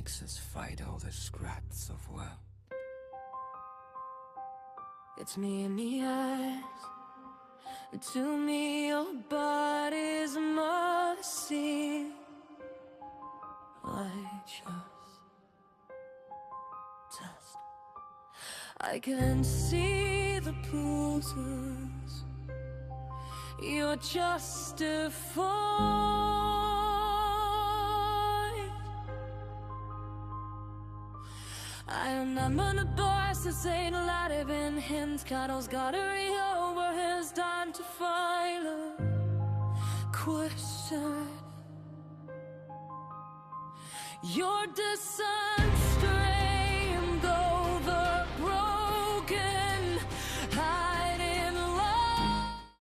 makes us fight all the scraps of well. It's me in the eyes. To me your body's a mercy. I just I can see the bruises you're justified. I remember the boys that say a lot of in him. Cuddles got to over his time to find a question. Your desire